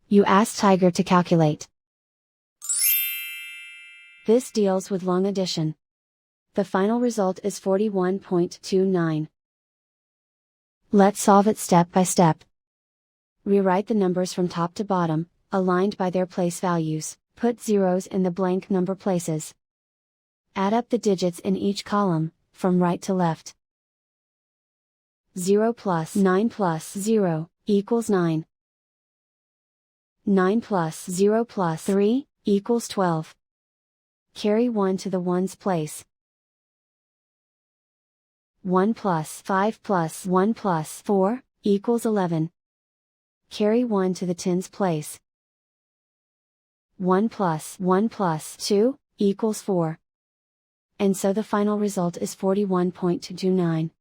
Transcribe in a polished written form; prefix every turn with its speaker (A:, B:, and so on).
A: You ask Tiger to calculate. This deals with long addition. The final result is 41.29. Let's solve it step by step. Rewrite the numbers from top to bottom, aligned by their place values, put zeros in the blank number places. Add up the digits in each column, from right to left. 0 plus 9 plus 0, equals 9. 9 plus 0 plus 3, equals 12. Carry 1 to the ones place. 1 plus 5 plus 1 plus 4, equals 11. Carry 1 to the tens place. 1 plus 1 plus 2, equals 4. And so the final result is 41.29.